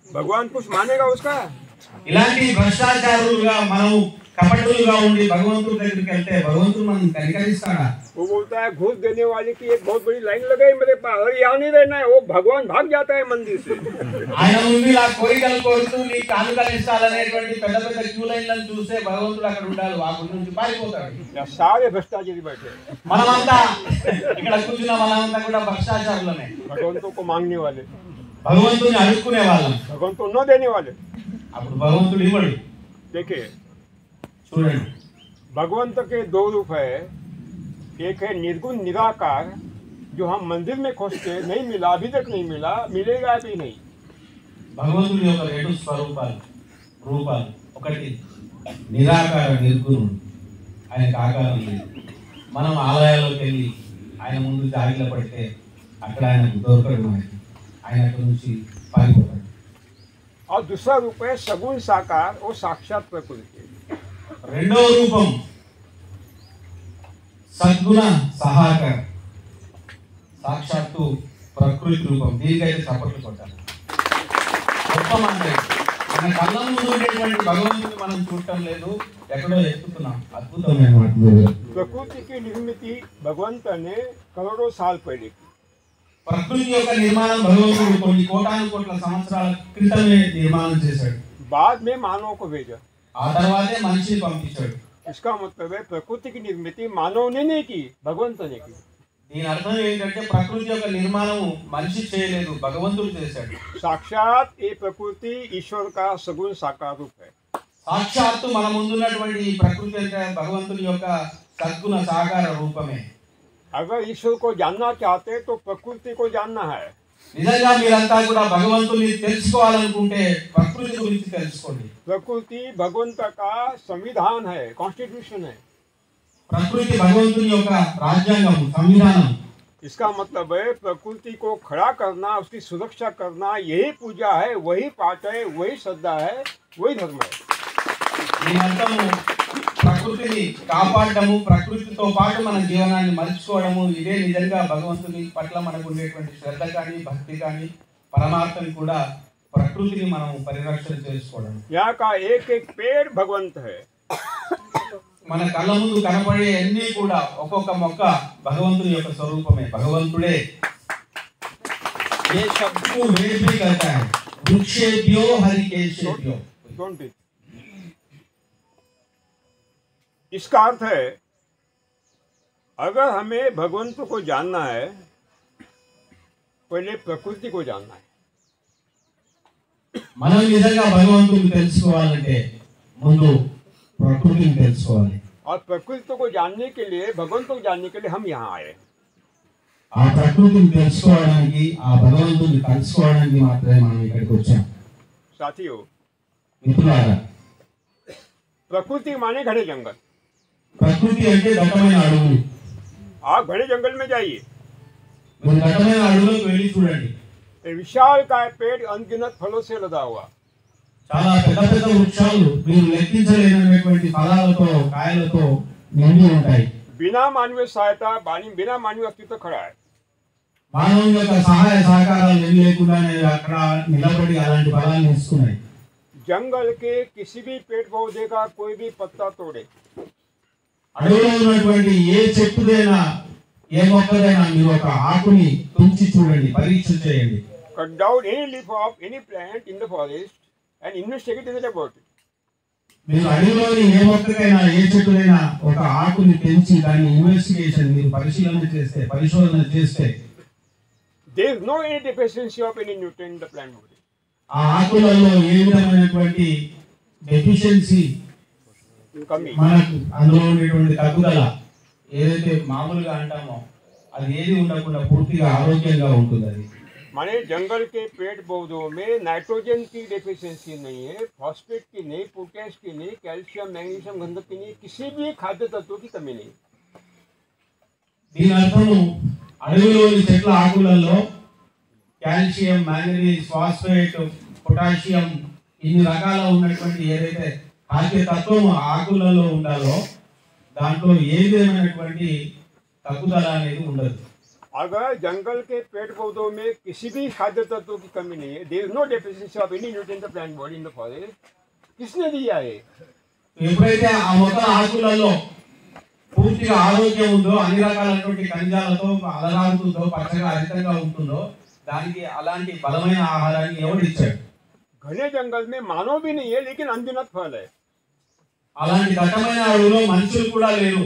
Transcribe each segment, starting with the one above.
भगवान कुछ मानेगा उसका? ఇలాంటి భ్రష్టాచారులుగా మనం కపటులుగా ఉండి భగవంతుడి దగ్గరికి వెళ్తే భగవంతుడు మనం కనికరిస్తాడా? वो बोलता है घूस देने वाले की एक बहुत बड़ी लाइन लगाई मेरे पास, और यहाँ नहीं रहना है, वो भगवान भाग जाता है मंदिर से। ఆయన ముందు ఇలా కోరికలు కోరుతూ నీ కానుకలు ఇస్తాలనేటువంటి పెద్ద పెద్ద క్యూ లైన్లను చూస్తే భగవంతుడు అక్కడ ఉండాలి, వాకు నుంచి పారిపోతాడు. सारे भ्रष्टाचारी बैठे, మనమంతా ఇక్కడ కూర్చున్న వాళ్ళంతా కూడా భ్రష్టాచారులమే, भगवंतों को मांगने वाले, భగవంతుని అడుక్కునే వాళ్ళం. भगवंत को न देने वाले। అప్పుడు భగవంతుడు ఇవ్వడు. देखिए చూడండి, भगवंत के दो रूप है, एक है निर्गुण निराकार, जो हम मंदिर में खोजते नहीं मिला, अभी तक नहीं मिला, मिलेगा भी नहीं। భగవంతుడి యొక్క రెండు రూపాలు, ఒకటి నిరాకార నిర్గుణుడు, ఆయనకు ఆకారం లేదు. మనం ఆలయాల్లోకి వెళ్ళి ఆయన ముందు జాగిల పడితే అక్కడ ఆయనకు దొరకడు, ఆయన అక్కడ నుంచి పారిపోతాడు. और दूसरा रूप है सगुण साकार, वो साक्षात प्रकृति। రెండో రూపం సద్గుణ సహాకర, సాక్షాత్తు ప్రకృతి రూపం. దీనికైతే చప్పట్లు కొట్టాలి. గొప్ప అంటే మన కళ్ళ ముందు ఉండేటువంటి భగవంతుని మనం చూడటం లేదు, ఎక్కడో ఎక్కుతున్నాం. అద్భుతమైన प्रकृति की निर्मिति भगवंत ने करोड़ों साल पहले की। ప్రకృతి యొక్క నిర్మాణం భగవంతుడు కొన్ని కోటాను కోట్ల సంవత్సరాల క్రితమే నిర్మాణం చేశాడు. बाद में मानव को भेजा, ఆ తర్వాతే మనిషిని పంపించాడు. इसका मतलब है प्रकृति की निर्मिति मानव ने नहीं की, भगवंत ने की। దీని అర్థం ఏంటంటే ప్రకృతి యొక్క నిర్మాణం మనిషి చేయలేదు, భగవంతుడు చేశాడు. साक्षात ये प्रकृति ईश्वर का सगुण साकार रूप है। సాక్షాత్తు మన ముందున్నటువంటి ఈ ప్రకృతి అంటే భగవంతుని యొక్క సద్గుణ సాకార రూపమే. अगर ईश्वर को जानना चाहते तो प्रकृति को जानना है। నిజంగా మీరంతా కూడా భగవంతుని తెలుసుకోవాలనుకుంటే ప్రకృతి గురించి తెలుసుకోండి. प्रकृति भगवंत का संविधान है, कॉन्स्टिट्यूशन है। ప్రకృతి భగవంతుని యొక్క రాజ్యాంగం, సంవిధానం. इसका मतलब है प्रकृति को खड़ा करना, उसकी सुरक्षा करना, यही पूजा है, वही पाठ है, वही श्रद्धा है, वही धर्म है। దీని అర్థము ప్రకృతిని కాపాడము, ప్రకృతితో పాటు మన జీవనాన్ని మలుచుకోవడము, ఇదే నిజంగా భగవంతుని పట్ల మనకు ఉండేటువంటి శ్రద్ధ కానీ భక్తి కానీ పరమార్థం కూడా ప్రకృతిని మనం పరిరక్షణ చేసుకోవడం. यहाँ का एक एक पेड़ भगवंत है। మన కళ్ళ ముందు కనపడే అన్ని కూడా ఒక్కొక్క మొక్క భగవంతుని యొక్క స్వరూపమే, భగవంతుడే. ఏ శబ్దకు వేడి కర్తా హై, వృక్షేభ్యో హరికేశేభ్యో. Don't it? इसका अर्थ है अगर हमें भगवंत को जानना है, पहले प्रकृति को जानना है। మనం నిజంగా భగవంతుని తెలుసుకోవాలంటే ముందు ప్రకృతిని తెలుసుకోవాలి. और प्रकृति को जानने के लिए, भगवंत को जानने के लिए हम यहाँ आए। ఆ ప్రకృతిని తెలుసుకోవడానికి, ఆ భగవంతుని కలుసుకోవడానికి మాత్రమే మనం ఇక్కడికి వచ్చాం. साथियों, మిత్రులారా, प्रकृति माने घने जंगल। ప్రకృతి అంటే దట్టమైన అడవులు. आप घने जंगल में जाइए, మీరు దట్టమైన అడవులకు వెళ్ళి చూడండి. विशाल का पेड़ अनगिनत फलों से लदा हुआ, చాలా పెద్ద పెద్ద వృక్షాలు మీరు లెక్కించలేనటువంటి ఫలాలతో కాయలతో నిండి ఉంటాయి. बिना मानवीय सहायता, बिना मानवीय अस्तित्व खड़ा है। మానవుని యొక్క సహాయ సహకారాలు ఏమి లేకుండానే అక్కడ నిలబడి అలాంటి ఫలాన్ని ఇస్తున్నాయి. जंगल के किसी भी पेड़ पौधे का कोई भी पत्ता तोड़े, అడవిలో ఉన్నటువంటి ఏ చెట్టుదైనా ఏ మొక్కదైనా మీరు ఒక ఆకుని తుంచి చూడండి, పరీక్ష చేయండి. cut down any leaf of any plant in the forest and investigate about it. మీరు అడవిలోని ఏ మొక్కకైనా ఏ చెట్టుదైనా ఒక ఆకుని తెంచి దాన్ని ఇన్వెస్టిగేషన్ మీరు పరిశోధన చేస్తే There is no any deficiency of any nutrient in the plant body. ఆ ఆకులలో ఏ విధమైనటువంటి డెఫిషియన్సీ, మనకు అందులో ఉండేటువంటి తగ్గుదల ఏదైతే మామూలుగా అంటామో అది ఏది ఉండకుండా పూర్తిగా ఆరోగ్యంగా ఉంటుంది. అది माने जंगल के पेड़ पौधों में नाइट्रोजन की डेफिशिएंसी नहीं है, फॉस्फेट की नहीं, पोटेश की नहीं, कैल्शियम, मैग्नीशियम, गंधक की नहीं, किसी भी खाद्य तत्वों की कमी नहीं। దీని అర్థము అడవిలోని చెట్ల ఆకులలో కాల్షియం, మ్యాంగనీస్, ఫాస్ఫేట్, పొటాషియం ఇన్ని రకాల ఉన్నటువంటి ఏదైతే ఖాద్య తత్వం ఆకులలో ఉండాలో దాంట్లో ఏ విధమైనటువంటి తగ్గుదల అనేది ఉండదు. अगर जंगल के पेड़ पौधों में किसी भी खाद्य तत्वों की कमी नहीं है, there is no deficiency of any nutrient in the plant body in the forest, किसने दिया है? ఎప్పుడైతే ఆ మొక్కల ఆకులలో పూర్తిగా ఆరోగ్యం ఉందో, అన్ని రకాలైనటువంటి ఖనిజాలతో అలరారుతుందో, పచ్చగా హరితంగా ఉంటుందో, దానికి అలాంటి బలమైన ఆహారాన్ని ఎవరు ఇచ్చాడు? घने जंगल में मानव भी नहीं है, लेकिन अनगिनत फल है. అలాంటి దట్టమైన అడవిలో మనుషులు కూడా లేరు,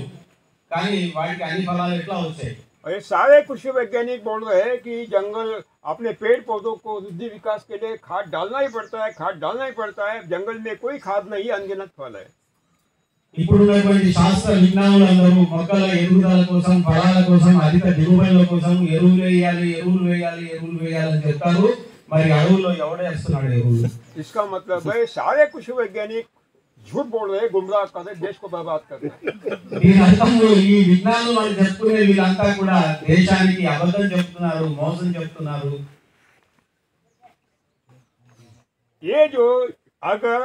కానీ వాటికి అన్ని ఫలాలు ఎట్లా వచ్చాయి? और ये सारे कृषि वैज्ञानिक बोल रहे हैं कि जंगल अपने पेड़ पौधों को वृद्धि विकास के लिए खाद डालना ही पड़ता है, खाद डालना ही पड़ता है. जंगल में कोई खाद नहीं, अनगिनत फल है. ఇప్పుడు ఉన్నటువంటి శాస్త్ర విజ్ఞానులందరూ మొక్కల ఎదుగుదల కోసం, ఫలాల కోసం, అధిక దిగుబడుల కోసం ఎరువులు వేయాలి అని చెప్తారు. మరి అడవుల్లో ఎవడేస్తున్నాడు ఎరువులు? इसका मतलब है सारे कृषि वैज्ञानिक झूठ बोल रहे हैं, गुमराह कर रहे, देश को बर्बाद कर रहे. దీని అర్థం ఈ విజ్ఞానులు వాళ్ళు చెప్పుకునే వీళ్ళంతా కూడా దేశానికి అబద్ధం చెప్తున్నారు, మోసం చెప్తున్నారు. ये जो अगर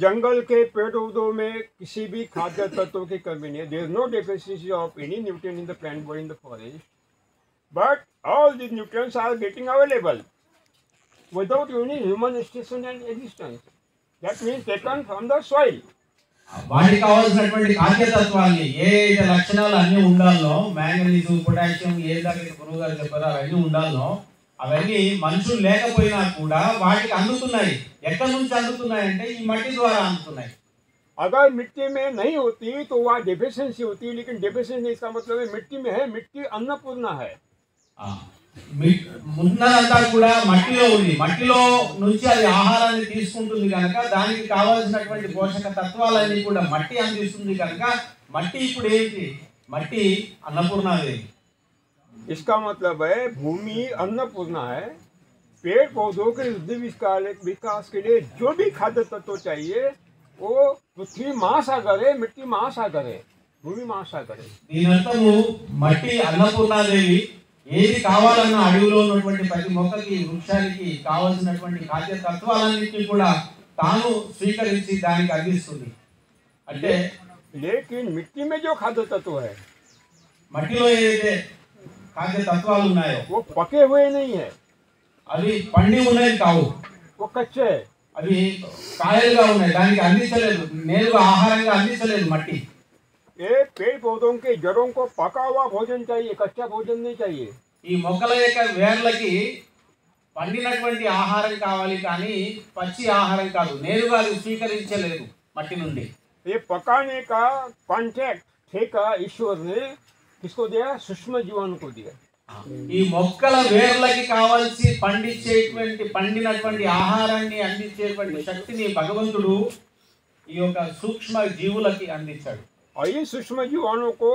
जंगल के पेड़ पौधों में किसी भी खाद्य तत्वों की कमी नहीं है, there is no deficiency of any nutrient in the plant body in the forest, but all these nutrients are getting available without any human existence and existence. That means taken from the soil. వాటికి కావాల్సినటువంటి ఖాద్యతత్వాన్ని ఏ లక్షణాలు అన్ని ఉండాలో, manganese, potassium, ఏదైతే గురువు గారు చెప్పారో అవన్నీ ఉండాలో, అవన్నీ మనుషులు లేకపోయినా కూడా వాటికి అందుతున్నాయి. ఎక్కడి నుంచి అందుతున్నాయి అంటే ఈ మట్టి ద్వారా అందుతున్నాయి. अगर मिट्टी में नहीं होती तो वहाँ डेफिशिएंसी होती, लेकिन डेफिशिएंसी इसका मतलब है मिट्टी में है, मिट्टी अन्नपूर्णा है. ముందంతా కూడా మట్టిలో ఉంది, మట్టిలో నుంచి అది ఆహారాన్ని తీసుకుంటుంది కనుక దానికి కావాల్సినటువంటి పోషక తత్వాలన్నీ కూడా మట్టి అందిస్తుంది కనుక మట్టి ఇప్పుడు ఏంటి? మట్టి అన్నపూర్ణాదేవి. इसका मतलब है भूमि अन्नपूर्णा है. पेड़ पौधों के वृद्धि विकास के लिए जो भी खाद्य तत्व चाहिए वो पृथ्वी महासागर है, मिट्टी महासागर है, भूमि महासागर है. దీని అర్థము మట్టి అన్నపూర్ణాదేవి. ఏది కావాలన్నా అడవిలో ఉన్నటువంటి ప్రతి మొక్కకి, వృక్షానికి కావాల్సినటువంటి ఖాద్య తత్వాలన్నింటినీ కూడా తాను స్వీకరించి దానికి అందిస్తుంది. అంటే लेकिन मिट्टी में जो खाद्य तत्व है, మట్టిలో ఏదైతే ఖాద్య తత్వాలు ఉన్నాయో वो पके हुए नहीं है, అవి పండి ఉన్నాయి కావు, वो कच्चे है. అవి కాయలుగా ఉన్నాయి, దానికి అందించలేదు, నేరుగా ఆహారంగా అందించలేదు మట్టి. ये पेड़ पौधों के जड़ों को पका हुआ भोजन चाहिए, कच्चा भोजन नहीं चाहिए. ఈ మొక్కల యొక్క వేర్లకి పండినటువంటి ఆహారం కావాలి, కానీ పచ్చి ఆహారం కాదు, నేరుగా అది స్వీకరించలేదు మట్టి నుండి. ये पकाने का कॉन्ट्रैक्ट ठेका ईश्वर ने किसको दिया? सूक्ष्म जीवाणु को दिया. ఈ మొక్కల వేర్లకి కావాల్సి పండినటువంటి ఆహారాన్ని అందించేటువంటి శక్తిని భగవంతుడు ఈ యొక్క సూక్ష్మ జీవులకి అందించాడు. और ये सूक्ष्म जीवाणु को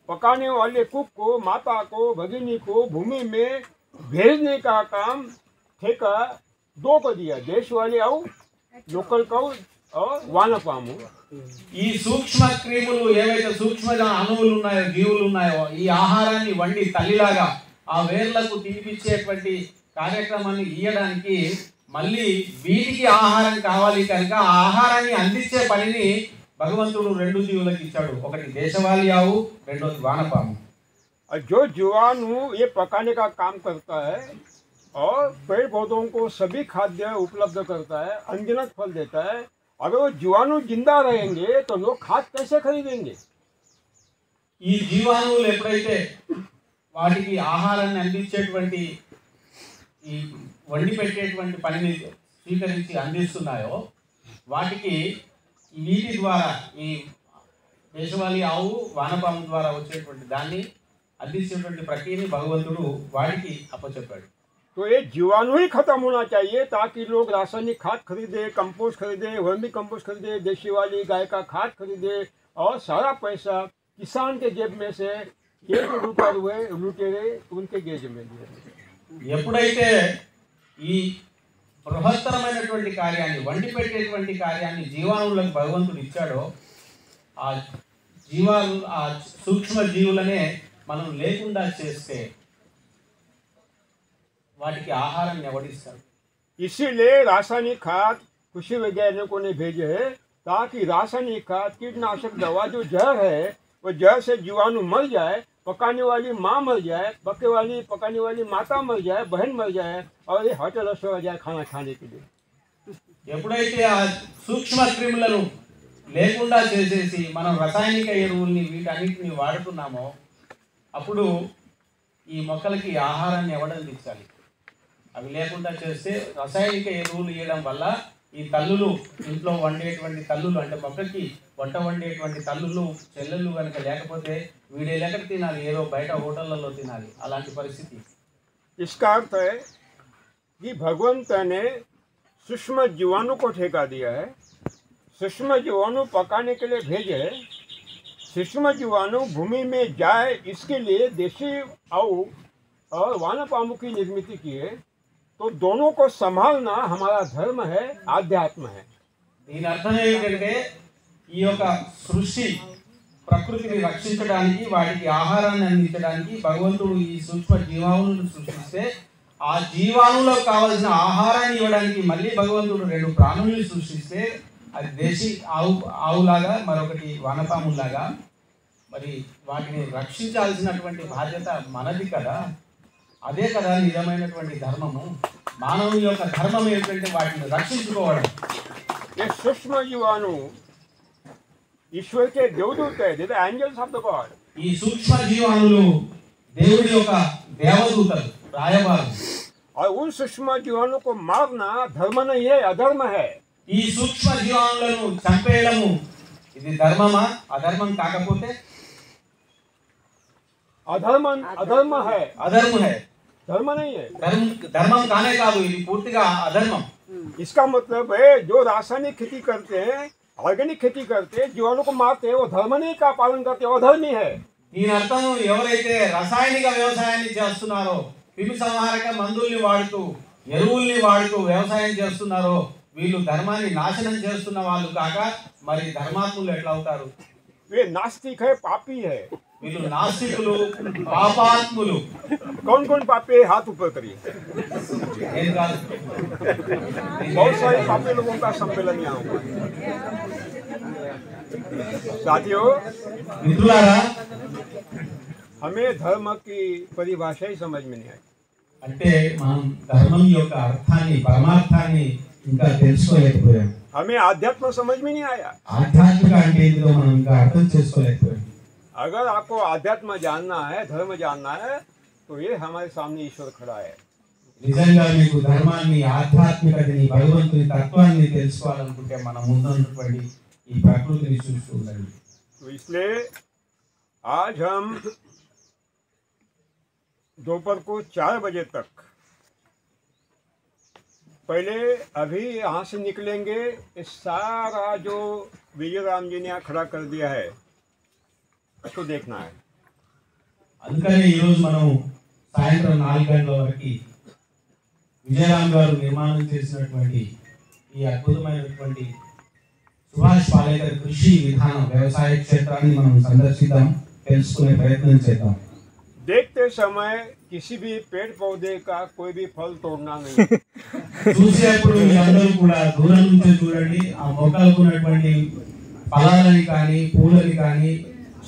पकाने वाले कुक को, माता को, भगिनी को भूमि में भेजने का काम ठेका दो को दिया, देश वाले आओ, लोकल काउ और वानपामु. ఈ సూక్ష్మ క్రిములు ఏవైతే సూక్ష్మ అణువులు ఉన్నాయో, జీవులు ఉన్నాయో, ఈ ఆహారాన్ని వండి తల్లిలాగా ఆ వేర్లకు తినిపించేటువంటి కార్యక్రమాన్ని ఇయ్యడానికి మళ్ళీ వీటికి ఆహారం కావాలి కనుక ఆ ఆహారాన్ని అందించే పనిని భగవంతుడు రెండు జీవులకు ఇచ్చాడు. ఒకటి దేశవాళీ ఆవు, రెండోది వానపాము. और जो जीवाणु ये पकाने का काम करता है और पेड़ पौधों को सभी खाद्य उपलब्ध करता है, अनगिनत फल देता है, अगर वो जीवाणु जिंदा रहेंगे तो लोग खाद कैसे खरीदेंगे? ఈ జీవాణువులు ఎప్పుడైతే వాటికి ఆహారాన్ని అందించేటువంటి ఈ వండి పెట్టేటువంటి పనిని స్వీకరించి అందిస్తున్నాయో, వాటికి వీటి ద్వారా, ఈ దేశవాళీ ఆవు, వానపాము ద్వారా వచ్చేటువంటి దాన్ని అందించేటువంటి ప్రక్రియని భగవంతుడు వాటికి అప్పచెప్పాడు. तो ये जीवाणु ही खत्म होना चाहिए ताकि लोग रासायनिक खाद खरीदे, कंपोस्ट खरीदे, वर्मी कंपोस्ट खरीदे, देशी वाली गाय का खाद खरीदे और सारा पैसा किसान के जेब में से ये जो लूटर हुए लुटेरे उनके जेब में दिए. ఎప్పుడైతే ఈ బృహత్తరమైనటువంటి కార్యాన్ని, వండి పెట్టేటువంటి కార్యాన్ని జీవాణువులకు భగవంతుడు ఇచ్చాడో, ఆ సూక్ష్మ జీవులనే మనం లేకుండా చేస్తే వాటికి ఆహారాన్ని ఎవడిస్తాడు? इसीलिए रासायनिक खाद कृषि वैज्ञानिकों ने भेजे है ताकि रासायनिक खाद, कीटनाशक दवा जो जहर है वो जहर से जीवाणु मर जाए, पकाने वाली माँ मर जाए, पकाने वाली माता मर जाए, बहन मर जाए और ये हॉटल हो जाए खाना खाने के लिए। ఎప్పుడైతే ఆ సూక్ష్మ క్రిములను లేకుండా చేసేసి మనం రసాయనిక ఎరువుల్ని వీటన్నిటిని వాడుతున్నామో అప్పుడు ఈ మొక్కలకి ఆహారాన్ని ఎవడందించాలి? అవి లేకుండా చేస్తే రసాయనిక ఎరువులు వేయడం వల్ల ఈ తల్లులు ఇంట్లో వండేటువంటి తల్లులు అంటే మొక్కకి వంట వండేటువంటి తల్లులు చెల్లెళ్ళు కనుక లేకపోతే వీడే ఎక్కడ తినాలి? ఏదో బయట హోటళ్లలో తినాలి. అలాంటి పరిస్థితి. इसका अर्थ है कि भगवंत ने सूक्ष्म जीवाणु को ठेका दिया है, सूक्ष्म जीवाणु पकाने के लिए भेजे, सूक्ष्म जीवाणु भूमि में जाए इसके लिए देशी आऊ और वानपामु की निर्मित की है। तो दोनों को संभालना हमारा धर्म है, आध्यात्म है। దీని అర్థం ఏంటంటే ఈ యొక్క సృష్టి ప్రకృతిని రక్షించడానికి వాటికి ఆహారాన్ని అందించడానికి భగవంతుడు ఈ సూక్ష్మ జీవాణులను సృష్టిస్తే ఆ జీవాణులకు కావాల్సిన ఆహారాన్ని ఇవ్వడానికి మళ్ళీ భగవంతుడు 2 ప్రాణుల్ని సృష్టిస్తే అది దేశీ ఆవులాగా మరొకటి వానపాములాగా మరి వాటిని రక్షించాల్సినటువంటి బాధ్యత మనది కదా. అదే కదా నిజమైనటువంటి ధర్మము. మానవుని యొక్క ధర్మం ఏంటంటే వాటిని రక్షించుకోవడం. ये सूक्ष्म जीवाणु ईश्वर के देवदूत है, they the angels of the God. ఈ సూక్ష్మ జీవాణులు దేవుడి యొక్క దేవదూతలు, రాయబారులు. और उन सूक्ष्म जीवाणु को मारना धर्म नहीं है, अधर्म है। ఈ సూక్ష్మ జీవాణులను చంపేయడము ఇది ధర్మమా? అధర్మం కాకపోతే अधर्म है, అధర్మం है, धर्म नहीं है। ధర్మం కానే కాదు, ఇది పూర్తిగా అధర్మం. इसका मतलब है जो रासायनिक खेती करते हैं, ऑर्गेनिक खेती करते हैं, जीवाणु को मारते हैं, वो धर्म नहीं का पालन करते, वो अधर्मी है। దీని అర్థం ఎవరైతే రసాయనిక వ్యవసాయాన్ని చేస్తున్నారో, క్రిమి సంహారక మందుల్ని వాడుతూ ఎరువుల్ని వాడుతూ వ్యవసాయం చేస్తున్నారో వీళ్ళు ధర్మాన్ని నాశనం చేస్తున్న వాళ్ళు కాక మరి ధర్మాత్ములు ఎట్లా అవుతారు? वे नास्तिक है, पापी है। వీళ్ళు నాస్తికులు, పాపాత్ములు. कौन कौन पापी है? हाथ ऊपर करिए। ఏం కాదు, बहुत सारे पापी लोगों का सम्मेलन यहाँ हुआ। साथियों, మిత్రులారా, हमें धर्म की परिभाषा ही समझ में नहीं आई। అంటే మనం ధర్మం యొక్క అర్థాన్ని పరమార్థాన్ని ఇంకా తెలుసుకోలేకపోయాం. हमें आध्यात्म समझ में नहीं आया। ఆధ్యాత్మిక అంటే ఏంటో మనం ఇంకా అర్థం చేసుకోలేకపోయాం. अगर आपको आध्यात्म जानना है, धर्म जानना है, तो ये हमारे सामने ईश्वर खड़ा है। నిజంగా మీకు ధర్మాన్ని, ఆధ్యాత్మికతని, భగవంతుని తత్వాన్ని తెలుసుకోవాలనుకుంటే మన ముందున్నటువంటి ఈ ప్రకృతిని చూస్తూ ఉండండి. तो इसलिए आज हम दोपहर को 4 बजे तक पहले अभी यहाँ से निकलेंगे, इस सारा जो विजय राम जी ने यहाँ खड़ा कर दिया है उसको देखना है। అందుకని ఈరోజు మనం సాయంత్రం 4 గంటల వరకు విజయరామ్ గారు నిర్మాణం చేసినటువంటి ఈ అద్భుతమైనటువంటి సుభాష్ పాలేకర్ కృషి విధానం వ్యవసాయ క్షేత్రాన్ని మనం సందర్శిద్దాం, తెలుసుకునే ప్రయత్నం చేద్దాం. देखते समय किसी भी पेड़ पौधे का कोई भी फल तोड़ना नहीं। చూసేప్పుడు మీరందరూ కూడా దూరం నుంచి చూడండి. ఆ మొక్కలకు ఉన్నటువంటి ఫలాలని కానీ పూలని కానీ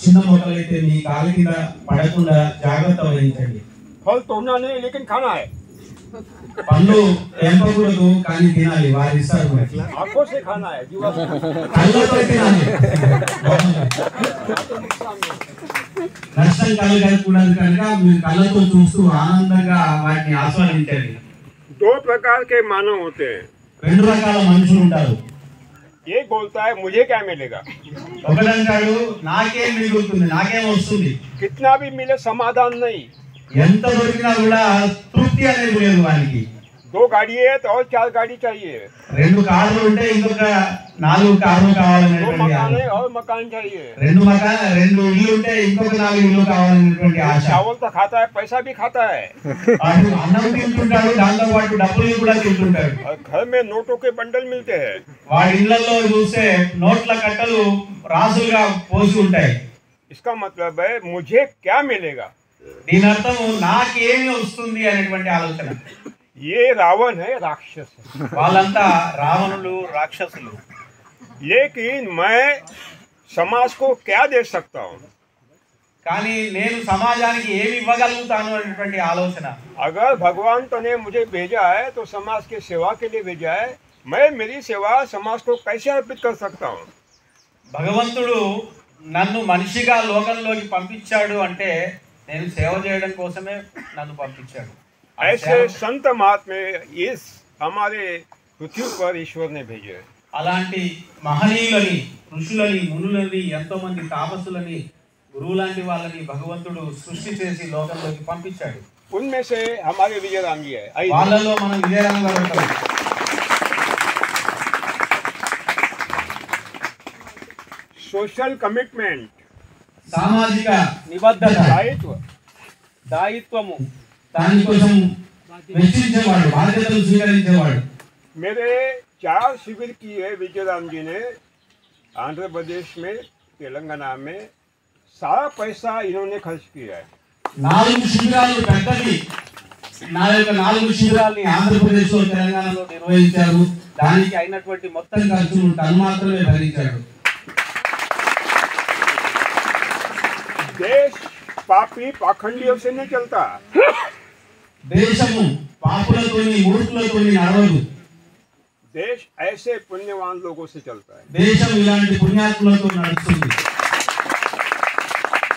చిన్న మొక్కలైతే మీ కాలు కింద పడకుండా జాగ్రత్త వహించండి. फल तोड़ना नहीं, लेकिन खाना है। పండ్లు తెంపకూడదు కానీ తినాలి, వారు ఇస్తారు. आंखों से खाना है, जीवा से खाना है। కళ్ళతో తినాలి. నష్టం కలగకూడదు కనుక మీరు కళ్ళతో చూస్తూ ఆనందంగా వాటిని ఆస్వాదించండి. 2 प्रकार के मानव होते हैं। 2 రకాల మనుషులు ఉంటారు. एक बोलता है मुझे क्या मिलेगा, ఒకడంటాడు నాకేం మిగులుతుంది, నాకేం వస్తుంది. कितना भी मिले समाधान नहीं। ఎంత దొరికినా కూడా తృప్తి అనేది లేదు వానికి. 2 गाड़ी है तो और 4 गाड़ी चाहिए, 2 కార్లు ఉంటే ఇంకొక 4 కార్లు 2 కావాలనేటువంటి मकान ఆశ. है और मकान चाहिए। 2 ఇల్లు ఉంటే ఇంకొక 4 ఇల్లు కావాలనేటువంటి ఆశ. चावल तो खाता है, पैसा भी खाता है, వాడు అన్నం తింటుంటాడు, దాంతో పాటు డబ్బులు కూడా తింటుంటాడు. और घर में नोटों के बंडल मिलते हैं। వాడి ఇళ్లలో చూస్తే నోట్ల కట్టలు రాసులుగా పోసి ఉంటాయి. इसका मतलब है मुझे क्या मिलेगा। దీని అర్థం నాకేమి వస్తుంది అనేటువంటి ఆలోచన. ये रावण है, राक्षस है। వాళ్ళంతా రావణులు, రాక్షసులు. लेकिन मैं समाज को क्या दे सकता हूँ, కానీ నేను సమాజానికి ఏమి ఇవ్వగలుగుతాను అనేటువంటి ఆలోచన. अगर भगवान ने मुझे भेजा है तो समाज की सेवा के लिए भेजा है. मैं मेरी सेवा समाज को कैसे अर्पित कर सकता हूँ? భగవంతుడు నన్ను మనిషిగా లోకంలోకి పంపించాడు అంటే నేను సేవ చేయడం కోసమే నన్ను పంపించాడు. ऐसे संत महात्मा इस हमारे पृथ्वी पर ईश्वर ने भेजे. అలాంటి మహనీయులని, ఋషులని, మునులని, ఎంతో మంది తాపసులని, గురువు లాంటి వాళ్ళని భగవంతుడు సృష్టి చేసి లోకంలోకి పంపించాడు. उनमें से हमारे विजयराम जी है. వాళ్ళలో మనం విజయరామ్ గారు ఉంటారు. सोशल कमिटमेंट, సామాజిక నిబద్ధత, दायित्व, దానికోసం వెచ్చించేవాడు, బాధ్యతలు స్వీకరించేవాడు. मेरे 4 शिविर किए विजयराम जी ने आंध्र प्रदेश में, तेलंगाना में. सारा पैसा इन्होंने खर्च किया है. 4 శిబిరాలు పెద్దవి. నా యొక్క 4 శిబిరాలని ఆంధ్రప్రదేశ్ లో, తెలంగాణలో నిర్వహించారు. దానికి అయినటువంటి మొత్తం ఖర్చును తను మాత్రమే భరించాడు. देश पापी पाखंडियों से नहीं चलता. దేశము పాపులతోని, మూర్ఖులతోని నడవదు. देश ऐसे पुण्यवान लोगों से चलता है. దేశం ఇలాంటి పుణ్యాత్ములతో నడుస్తుంది.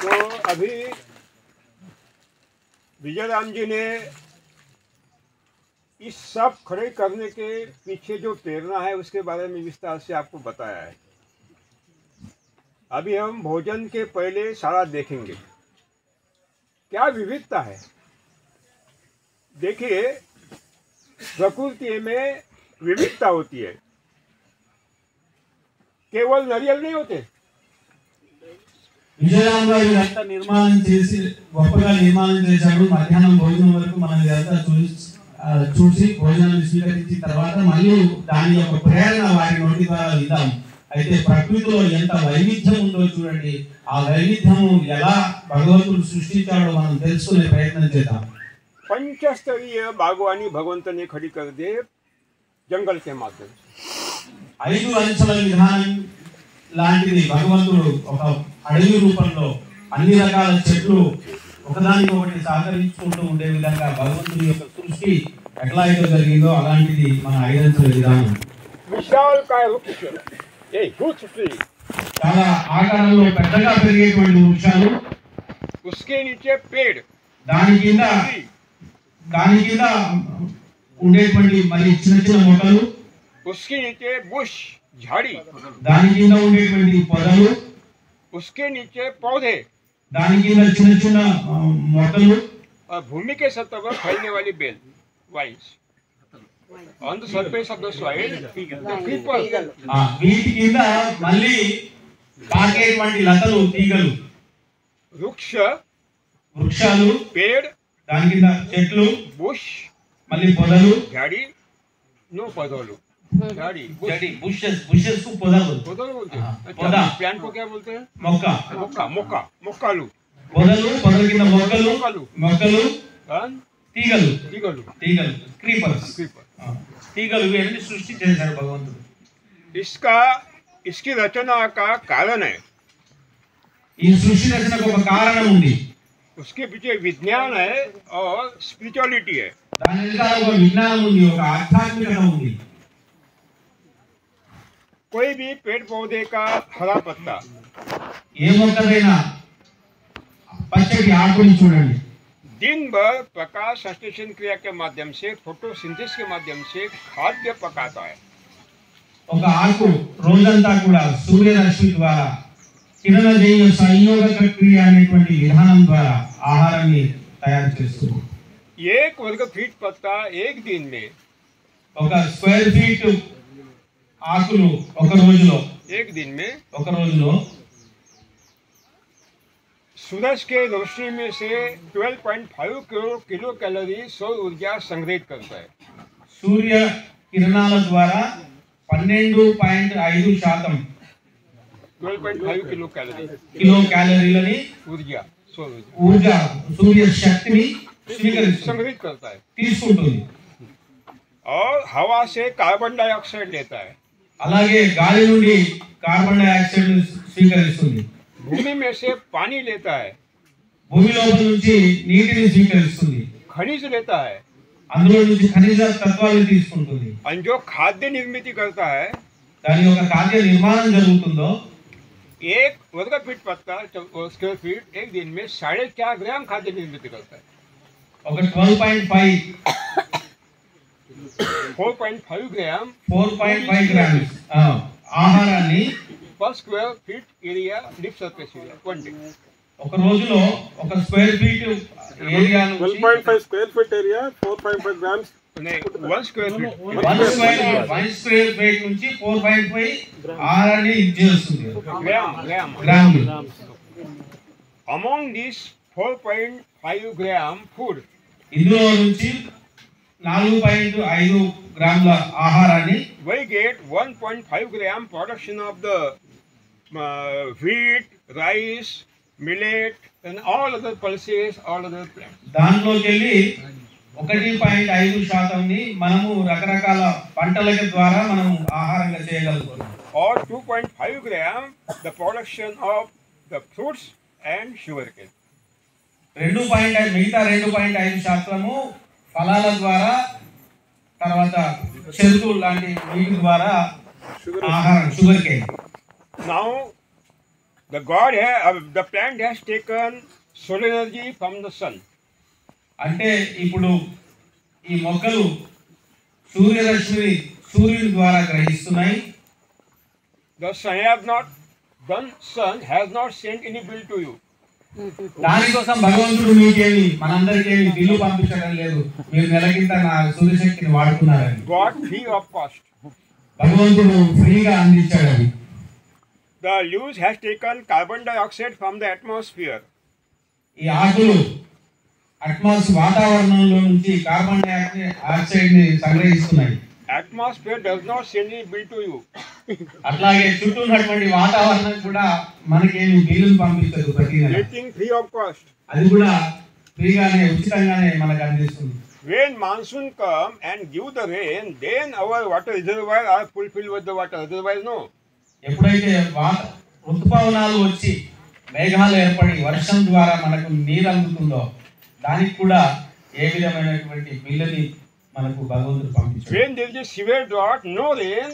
तो अभी विजयराम जी ने इस सब खड़े करने के पीछे जो प्रेरणा है उसके बारे में विस्तार से आपको बताया है. अभी हम भोजन के पहले सारा देखेंगे क्या विविधता है. देखिए, प्रकृति में विविधता होती है. केवल नारियल नहीं होते. విజయరామ్ గారు ఇదంతా నిర్మాణం చేసి గొప్పగా నిర్మాణం చేశాడు. మధ్యాహ్నం భోజనం వరకు మనం ఇదంతా చూసి భోజనాన్ని స్వీకరించిన తర్వాత మళ్ళీ దాని యొక్క ప్రేరణ వారి నోటి ద్వారా విందాం. అయితే ప్రకృతిలో ఎంత వైవిధ్యం ఉందో చూడండి. ఆ వైవిధ్యం ఎలా భగవంతుడు సృష్టించాడో మనం తెలుసుకునే ప్రయత్నం చేద్దాం. पंचस्तरीय बागवानी भगवंत ने खड़ी कर दे जंगल के माध्यम से. 5 అంచెల విధానం లాంటిది భగవంతుడు ఒక అడవి రూపంలో అన్ని రకాల చెట్లు ఒకదానికొకటి సహకరించుకుంటూ ఉండే విధంగా భగవంతుడి యొక్క సృష్టి ఎట్లా అయితే జరిగిందో అలాంటిది మన 5 అంచెల విధానం. विशालकाय वृक्ष, ये huge tree, చాలా ఆకారంలో పెద్దగా పెరిగేటువంటి వృక్షాలు, उसके नीचे पेड़, దాని కింద ఉండేటువంటి మరి చిన్న చిన్న మొక్కలు, उसके नीचे बुश, झाड़ी, దాని కింద ఉండేటువంటి పొదలు, उसके नीचे पौधे, దాని కింద చిన్న చిన్న మొక్కలు, और भूमि के सतह पर फैलने वाली बेल, vines. On the surface of the soil, the people. వీటి కింద మళ్ళీ పాకేటువంటి లతలు, తీగలు, వృక్షాలు, पेड़, దాని కింద చెట్లు, बुश, మళ్ళీ పొదలు, झाड़ी, नो पौधोलू, झाड़ी, బుషెస్ కు పొదలు, पौधोलू बोलते हैं. पौधा. प्लांट को क्या बोलते हैं? మొక్క, मोक्कालू, పొదల కింద మొక్కలు, and తీగలు, टीगलू, క్రీపర్స్, తీగలు ఇవన్నీ సృష్టి చేశాడు భగవంతుడు. इसकी रचना का कारण है, ఈ సృష్టి రచనకు ఒక కారణం ఉంది. उसके पीछे विज्ञान है और स्पिरिचुअलिटी है. దాని వెనకాల ఒక విజ్ఞానం ఉంది, ఒక ఆధ్యాత్మికత ఉంది. कोई भी पेड़ पौधे का हरा पत्ता, ఏ మొక్కదైనా పచ్చటి ఆకుని చూడండి, दिन भर प्रकाश संश्लेषण क्रिया के माध्यम से, फोटोसिंथेसिस के माध्यम से खाद्य पकाता है. ఒక ఆకు రోజంతా కూడా సూర్యరశ్మి ద్వారా కిరణజన్య సంయోగక క్రియ అనేటువంటి విధానం ద్వారా ఆహారాన్ని తయారు చేస్తుంది. 1 वर्ग फीट पत्ता एक दिन में, ఒక స్క్వేర్ ఫీట్ ఆకులు ఒక రోజులో सूरज के रोशनी में से 12.5 किलो कैलोरी सौर ऊर्जा संग्रहित करता है. సూర్య కిరణాల ద్వారా 12.5% 12.5 किलो క్యాలరీలని ऊर्जा, सौर ऊर्जा सूर्य शक्ति संग्रहित करता है, తీసుకుంటుంది. और हवा से कार्बन डाइऑक्साइड लेता है. అలాగే గాలి నుండి కార్బన్ డయాక్సైడ్ స్వీకరిస్తుంది. भूमि में से पानी लेता है. భూమి లోపల నుంచి నీటిని స్వీకరిస్తుంది, खनिज लेता है అందులో నుంచి ఖనిజ తత్వాలను తీసుకుంటుంది. और जो खाद्य निर्मित करता है, దాని యొక్క ఖాద్య నిర్మాణం జరుగుతుందో एक वर्ग फीट पत्ता स्क्वायर फीट एक दिन में 4.5 ग्राम खाद्य निर्मित करता है. ఒక 12.5 4.5 ग्राम 4.5 గ్రామ్స్ ఆహారాన్ని पर square feet area lip surface area 1 day. ఒక రోజులో ఒక స్క్వేర్ ఫీట్ ఏరియా నుంచి 12.5 square feet area, 4.5 grams. नहीं 1 स्क्वायर फीट 1 స్క్వేర్ ఫీట్ నుంచి 4.5 ఆహారాన్ని ఇచ్చేస్తుంది ग्राम ग्राम గ్రాములు. among these 4.5 gram food ఇందులో నుంచి 4.5 గ్రాముల ఆహారాన్ని we get 1.5 gram production of the wheat, rice, millet and all other pulses, all other plants. దాంట్లోకి వెళ్ళి 1.5% మనము రకరకాల పంటల ద్వారా మనం ఆహారంగా చేయగలుగుతున్నాం. Or 2.5 gram the production of the fruits and sugarcane. 2.5 మిగతా 2.5% ఫలాల ద్వారా, తర్వాత చెరుకు లాంటి వీటి ద్వారా ఆహారం sugar cane. Now the the plant has taken solar energy from the sun. అంటే ఇప్పుడు ఈ మొక్కలు సూర్యుని ద్వారా గ్రహిస్తున్నాయి. The sun has not sent any bill to you. దానికోసం భగవంతుడు మీకేమి మనందరికేమి బిల్లు పంపించడం లేదు, మీరు నెలకింత నా సూర్యశక్తిని వాడుకున్నారని. God free of cost. భగవంతుడు ఫ్రీగా అందించాడు అది. The leaves has taken carbon dioxide from the atmosphere. ఈ ఆకులు వాతావరణంలో నుంచి కార్బన్ డైఆక్సైడ్ ని సంగ్రహిస్తున్నాయి. Atmosphere does not send any bill to you. అట్లాగే చుట్టూ ఉన్నటువంటి వాతావరణం కూడా మనకేమి బిల్లులు పంపించదు ప్రతి నెల. Getting free of cost. అది కూడా ఫ్రీగానే ఉచితంగానే మనకు అందిస్తుంది. When monsoon come and give the rain, then our water reservoir are fulfilled with the water. Otherwise, no. ఎప్పుడైతే ఋతుపవనాలు వచ్చి మేఘాలు ఏర్పడి వర్షం ద్వారా మనకు నీరు అందుతుందో దానికి కూడా ఏ విధమైనటువంటి బిల్లుని మనకు భగవంతుడు పంపించాడు. When there is a severe drought, no rain,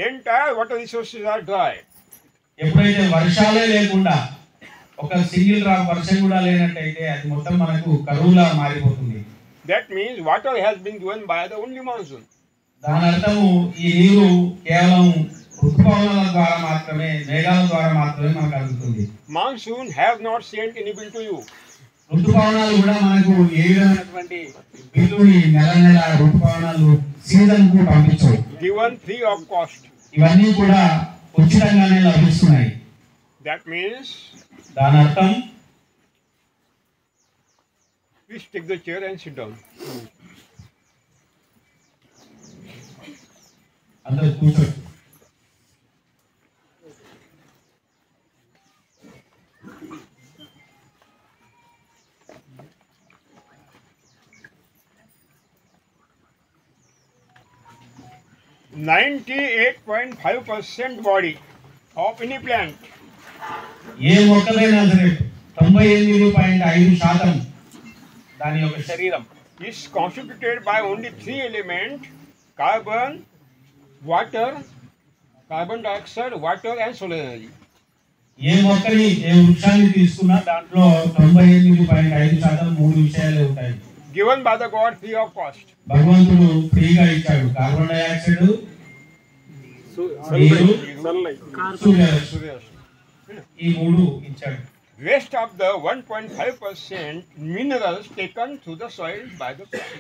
entire water resources are dry. ఎప్పుడైతే వర్షాలే లేకుండా ఒక సింగిల్ డ్రాప్ వర్షం కూడా లేనట్టయితే అది మొత్తం మనకు కరువులా మారిపోతుంది. That means water has been given by the only monsoon. దాని అర్థము ఈ నీరు కేవలం ఋతుపవనాల ద్వారా మాత్రమే, మేఘాల ద్వారా మాత్రమే మనకు అందుతుంది. Monsoon has not sent any bill to you. ఋతుపవనాలు కూడా మనకు ఏ విధమైనటువంటి బిల్లుని నెల ఋతుపవనాలు సీజన్ కు పంపించవు. Given free of cost. ఇవన్నీ కూడా ఉచితంగానే లభిస్తున్నాయి. That means దాని అర్థం please take the chair and sit down. అందరూ కూర్చోండి. Hmm. 98.5% body of any plant ఏ మొక్కలైనా సరే 98.5% దాని యొక్క శరీరం is constituted by only 3 elements: carbon, water, carbon dioxide, water and solar energy. ఏ మొక్కని ఏ వృక్షాన్ని తీసుకున్నా దాంట్లో 98.5% మూడు విషయాలే ఉంటాయి. Given by the God free of cost. భగవంతుడు ఫ్రీగా ఇచ్చాడు. Carbon dioxide, Sunlight. సూర్యరశ్మి, ఈ మూడు ఇచ్చాడు. Rest of the 1.5% minerals taken through the soil by the plant.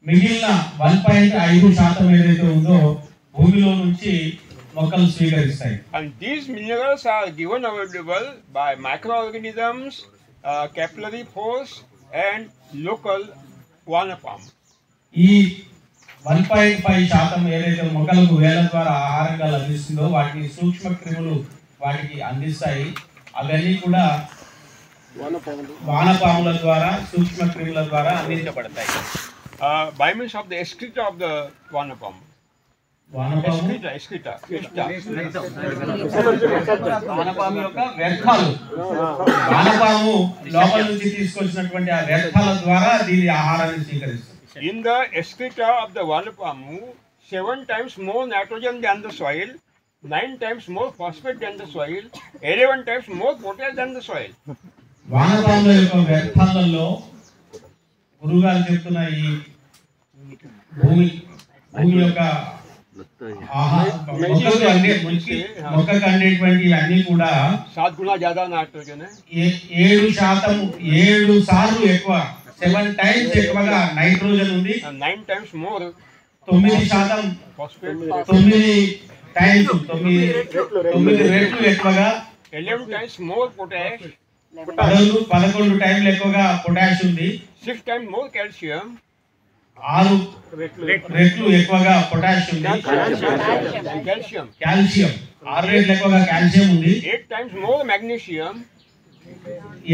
మిగిలిన 1.5% ఏదైతే ఉందో భూమిలో నుంచి మొక్కలు స్వీకరిస్తాయి. And these minerals are given available by microorganisms, capillary force and local wanapalm. ఈ 1.5% ఏదైతే మొక్కలకు వేల ద్వారా ఆహారంగా లభిస్తుందో వాటిని సూక్ష్మ క్రిములు వాటికి అందిస్తాయి. అవన్నీ కూడా వానపాముల ద్వారా, సూక్ష్మ క్రిముల ద్వారా అందించబడతాయి. By means of the excreta of the wanapalm. వానపాము Excreta. వానపాము యొక్క వ్యర్థాలు, వానపాము లోపల నుంచి తీసుకొచ్చినటువంటి ఆ వ్యర్థాల ద్వారా దీని ఆహారాన్ని స్వీకరిస్తుంది. In the excreta of the Vanapamu, 7 times more nitrogen than the soil, 9 times more phosphate than the soil, 11 times more potash than the soil. వానపాముల యొక్క వ్యర్థాలలో గురుగారు చెప్తున్న ఈ భూమి యొక్క మొక్కకు అందేటువంటి ఇవన్నీ కూడా 7 गुना ज्यादा नाइट्रोजन है. 7 సార్లు ఎక్కువ, 7 times ఎక్కువగా నైట్రోజన్ ఉంది. 9 times more 9% phosphate. 9 రెట్లు ఎక్కువగా, 11 times more potash. 11 టైంలు ఎక్కువగా పొటాష్ ఉంది. 6 times more calcium. 6 రెట్లు ఎక్కువగా పొటాష్ ఉంది. Calcium. కాల్షియం 6 రెట్లు ఎక్కువగా కాల్షియం ఉంది. 8 times more magnesium.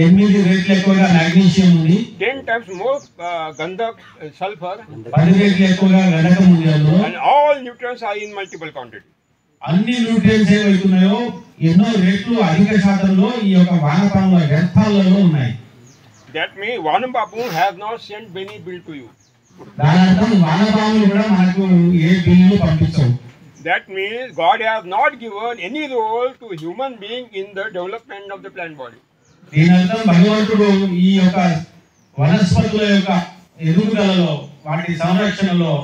8 రెట్లు ఎక్కువగా మాగ్నీషియం ఉంది. 10 times more gandak, sulfur. 10 రెట్లు ఎక్కువగా గంధకం ఉంది అందులో. And all nutrients are in multiple quantity. అన్ని న్యూట్రియంట్స్ ఏవైతున్నాయో ఎన్నో రెట్లు అధిక శాతంలో ఈ యొక్క వానపాముల వ్యర్థాలలో ఉన్నాయి. That means Vanapamu has not sent any bill to you. దాని అర్థం వానపాములు కూడా మనకు ఏ bill పంపించవు. That means God has not given any role to human being in the development of the plant body. దీని అర్థం భగవంతుడు ఈ యొక్క వనస్పతుల యొక్క ఎదుగుదలలో, వాటి సంరక్షణలో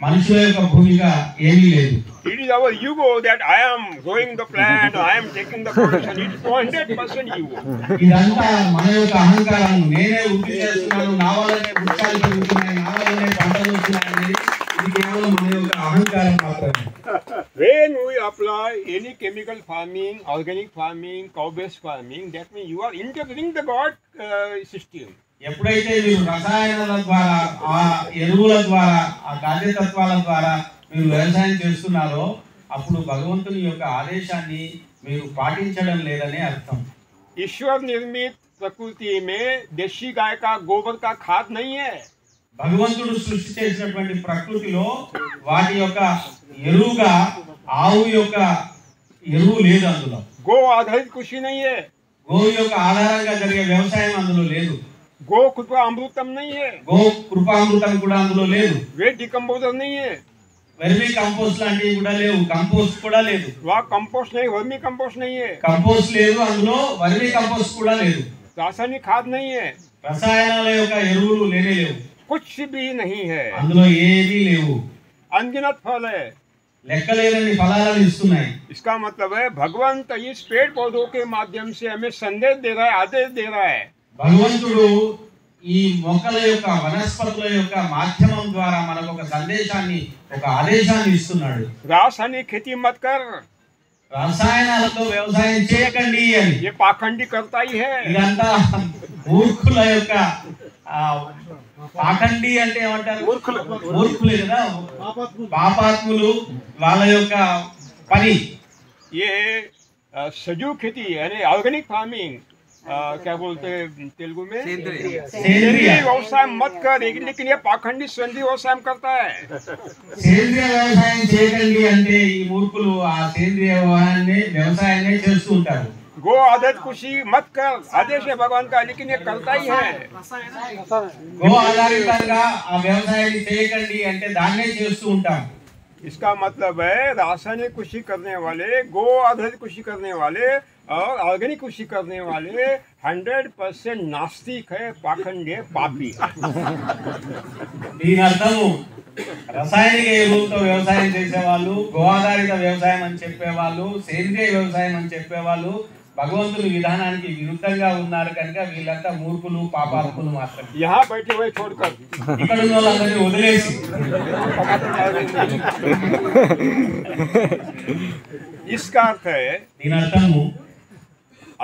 మనుషుల యొక్క భూమిక ఏమీ లేదు. It is our ego that I am growing the plant, I am taking the production. It is 100% ego. ఇదంతా మన యొక్క అహంకారం. నేనే వృద్ధి చేస్తున్నాను, నా వల్లనే వృక్షాలు పెరుగుతున్నాయి, నా వల్లనే పంటలు వస్తున్నాయి. ఇది కేవలం మన యొక్క అహంకారం మాత్రమే. When we apply any chemical farming, organic farming, cow-based farming, that means you are integrating the God system. ఎప్పుడైతే మీరు రసాయనాల ద్వారా, ఆ ఎరువుల ద్వారా, ఆ ఖాద్యతత్వాల ద్వారా మీరు వ్యవసాయం చేస్తున్నారో అప్పుడు భగవంతుని యొక్క ఆదేశాన్ని మీరు పాటించడం లేదనే అర్థం. ईश्वर निर्मित प्रकृति में देशी गाय का गोबर का खाद नहीं है. భగవంతుడు సృష్టి చేసినటువంటి ప్రకృతిలో వాటి యొక్క ఎరువుగా ఆవు యొక్క ఎరువు లేదు అందులో. गो आधारित कृषि नहीं है. గోవు యొక్క ఆధారంగా జరిగే వ్యవసాయం అందులో లేదు. गो कृपा अमृतम नहीं है. గో కృపామృతం కూడా అందులో లేదు. वे डिकम्पोजर नहीं है. వెర్మీ కంపోస్ట్ లాంటివి కూడా లేవు. కంపోస్ట్ కూడా లేదు. वह कंपोस्ट नहीं, वर्मी कंपोस्ट नहीं है. కంపోస్ట్ లేదు అందులో, వర్మీ కంపోస్ట్ కూడా లేదు. रासायनिक खाद नहीं है. రసాయనాల యొక్క ఎరువులు లేనే లేవు. कुछ भी नहीं है. అందులో ఏమీ లేవు. अनगिनत फल है. లెక్కలేనన్ని ఫలాలను ఇస్తున్నాయి. इसका मतलब है भगवंत इस पेड़ पौधों के माध्यम से हमें संदेश दे रहा है, आदेश दे रहा है. భగవంతుడు ఈ మొక్కల యొక్క, వనస్పతుల యొక్క మాధ్యమం ద్వారా మనకు ఒక సందేశాన్ని, ఒక ఆదేశాన్ని ఇస్తున్నాడు. रासायनिक खेती मत कर. రసాయనాలతో వ్యవసాయం చేయకండి అని. ये पाखंडी करता ही है. ఇదంతా మూర్ఖుల యొక్క పాఖండి అంటే ఏమంటారు? మూర్ఖులే కదా, పాపాత్ములు, వాళ్ళ యొక్క పని. ये सजू खेती यानी ऑर्गेनिक फार्मिंग, क्या बोलते हैं तेलुगु में, సేంద్రియ व्यवसाय मत कर. लेकिन ये पाखंडी सेंद्रीय व्यवसाय करता है. సేంద్రియ వ్యవసాయం చేయకండి అంటే ఈ మూర్ఖులు ఆ సేంద్రియ వ్యవసాయాన్ని చేస్తూ ఉంటారు. गो आधारित कृषि मत कर, आदेश है भगवान का, लेकिन ये करता ही है. గో ఆధారితంగా ఆ వ్యవసాయాన్ని చేయకండి అంటే దాన్నే చేస్తూ ఉంటాం. इसका मतलब है रासायनिक कृषि करने वाले, गो आधारित कृषि करने वाले और ऑर्गेनिक कृषि करने वाले 100% नास्तिक है, पाखंड है, पापी. దీని అర్థము రసాయనిక ఎరువులతో వ్యవసాయం చేసేవాళ్ళు, గో ఆధారిత వ్యవసాయం అని చెప్పేవాళ్ళు, సేంద్రియ వ్యవసాయం అని చెప్పేవాళ్ళు భగవంతుని విధానానికి విరుద్ధంగా ఉన్నారు కనుక వీళ్ళంతా మూర్ఖులు, పాపాత్ములు మాత్రమే. यहाँ बैठे हुए छोड़कर ఇక్కడ ఉన్న వాళ్ళందరినీ వదిలేసి इसका अर्थ है దీని అర్థము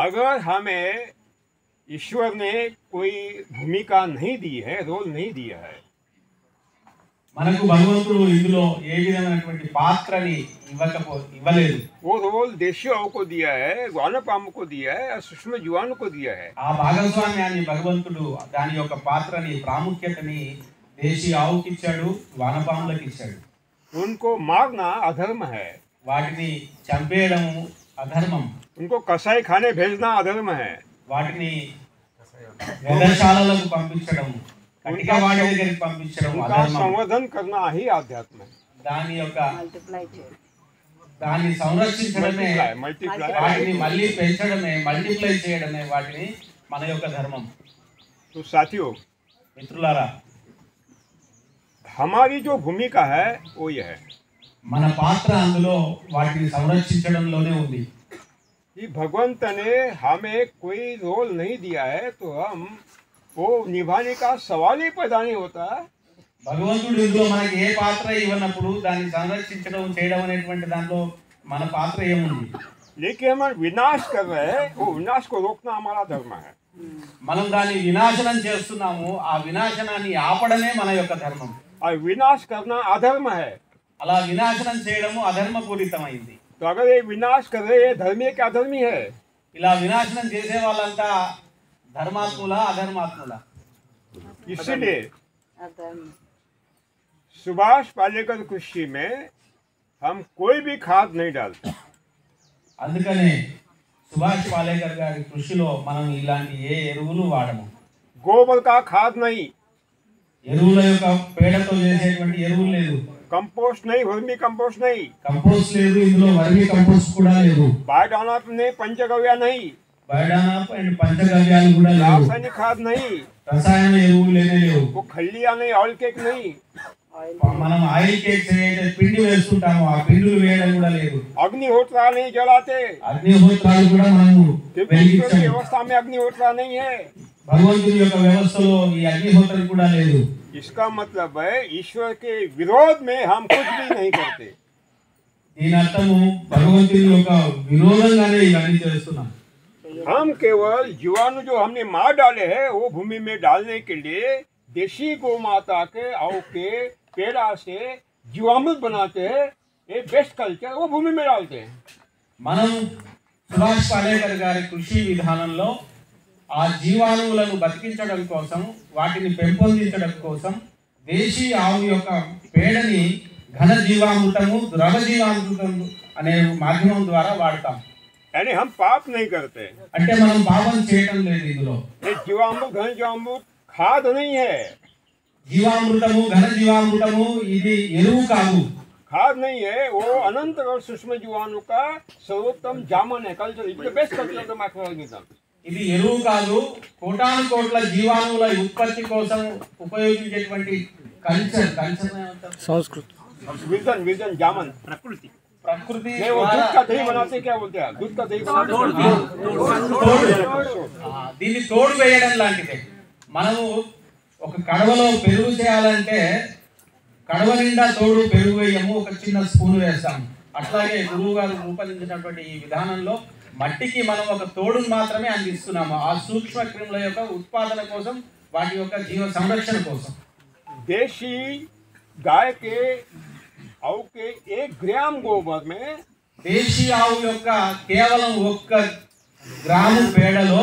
अगर हमें ईश्वर ने कोई भूमिका नहीं दी है, रोल नहीं दिया है, మనకు భగవంతుడు ఇందులో ఏ విధమైనటువంటి పాత్రని ఇవ్వలేదు. वो रोल देशी आऊ को दिया है, वानपाम को दिया है, सूक्ष्म जीवाणु को दिया है. ఆ భాగస్వామ్యాన్ని భగవంతుడు, దాని యొక్క పాత్రని, ప్రాముఖ్యతని దేశీ ఆవుకి ఇచ్చాడు, వానపాములకు ఇచ్చాడు. उनको मारना अधर्म है, వాటిని చంపేయడం అధర్మం, उनको कसाई खाने भेजना अधर्म है, వాటిని వ్యధశాలలకు పంపించడం, కటిక వాడి దగ్గరికి పంపించడం उनका అధర్మం. संवर्धन करना ही आध्यात्म है. దాని యొక్క దాన్ని సంరక్షించడమే, मल्टीप्लाई. వాటిని మళ్ళీ పెంచడమే, మల్టిప్లై చేయడమే వాటిని మన యొక్క ధర్మం. तो साथियों, మిత్రులారా, हमारी जो भूमिका है वो ये है మన పాత్ర అందులో వాటిని సంరక్షించడంలోనే ఉంది. कि भगवंत ने हमें कोई रोल नहीं दिया है तो हम वो निभाने का सवाल ही पैदा नहीं होता. భగవంతుడు ఇందులో మనకి ఏ పాత్ర ఇవ్వనప్పుడు దాన్ని సంరక్షించడం చేయడం అనేటువంటి దాంట్లో మన పాత్ర ఏముంది? लेकिन हम विनाश कर रहे हैं, वो विनाश को रोकना हमारा धर्म है. మనం దాన్ని వినాశనం చేస్తున్నాము, ఆ వినాశనాన్ని ఆపడమే మన యొక్క ధర్మం. और विनाश करना अधर्म है. అలా వినాశనం చేయడము అధర్మపూరితమైంది. तो अगर ये विनाश कर रहे हैं, धर्मी क्या अधर्मी है? ఇలా వినాశనం చేసే వాళ్ళంతా ధర్మాత్ముల అధర్మాత్ముల? इसलिए सुभाष पालेकर कृषि में हम कोई भी खाद नहीं डालते. అందుకనే సుభాష్ పాలేకర్ గారి కృషిలో మనం ఇలాంటి ఏ ఎరువులు వాడము. गोबर का खाद नहीं, ఎరువుల యొక్క పేడతో చేసేటువంటి ఎరువులు లేదు, कंपोस्ट नहीं, वर्मी कंपोस्ट नहीं, కంపోస్ట్ లేదు, ఇందులో వర్మీ కంపోస్ట్ కూడా లేదు, बायोडानप नहीं, पंचगव्य नहीं, బయోడానాప్ అండ్ పంచగవ్యాలు కూడా లేవు, रासायनिक खाद नहीं, రసాయన ఎరువులు లేనే లేవు. वो खलिया नहीं, ऑयल केक नहीं, మనం ఆయిల్ కేక్స్ ఏదైతే పిండి వేస్తుంటామో ఆ పిండులు వేయడం కూడా లేదు, अग्निहोत्र नहीं जलाते, అగ్నిహోత్రాలు కూడా మనము क्योंकि ईश्वर की వెలిగించాము. व्यवस्था में अग्निहोत्र नहीं है. భగవంతుని యొక్క వ్యవస్థలో ఈ అగ్నిహోత్రం కూడా లేదు. इसका मतलब है ईश्वर के विरोध में हम कुछ भी नहीं करते. దీని అర్థము భగవంతుని యొక్క విరోధంగానే ఇవన్నీ చేస్తున్నాం. हम केवल जीवाणु जो हमने मार डाले हैं वो भूमि में डालने के लिए देशी गौ माता के आव के पेड़ा से जीवामृत बनाते हैं, ये बेस्ट कल्चर वो भूमि में डालते हैं. మనం సుభాష్ పాలేకర్ గారి కృషి విధానంలో ఆ జీవాణువులను బతికించడం కోసం, వాటిని పెంపొందించడం కోసం దేశీ ఆవు యొక్క పేడని ఘన జీవామృతము, ద్రవ జీవామృతం అనే మాధ్యమం ద్వారా వాడతాం. यानी हम पाप नहीं करते. అంటే మనం పాపం చేయటం లేదు. ఇందులో ये जीवामृत घन जीवामृत खाद नहीं है, జీవామృతము, ఘన జీవామృతము ఇది ఎరువు కాదు, खाद नहीं है, वो अनंत और सूक्ष्म जीवाणु का सर्वोत्तम जामन है, culture. It best culture of microorganism. ఇది ఎరువు కాదు, కోటాను కోట్ల జీవాణువుల ఉత్పత్తి కోసం ఉపయోగించేటువంటి కల్చర్ संस्कृत विजन जामन प्रकृति. ప్రకృతి नहीं, वो दूध का दही बनाते क्या बोलते हैं? दूध का दही बनाते. దీన్ని తోడు వేయడం లాంటిదే. మనము ఒక కడవలో పెరుగు చేయాలంటే కడవ నిండా తోడు పెరుగు వేయము, ఒక చిన్న స్పూన్ వేస్తాం. అట్లాగే గురువు గారు రూపొందించినటువంటి ఈ విధానంలో మట్టికి మనం ఒక తోడును మాత్రమే అందిస్తున్నాము, ఆ సూక్ష్మ క్రిముల యొక్క ఉత్పాదన కోసం, వాటి యొక్క జీవ సంరక్షణ కోసం. देशी गाय के आव के 1 ग्राम गोबर में దేశీ ఆవు యొక్క కేవలం 1 గ్రాము పేడలో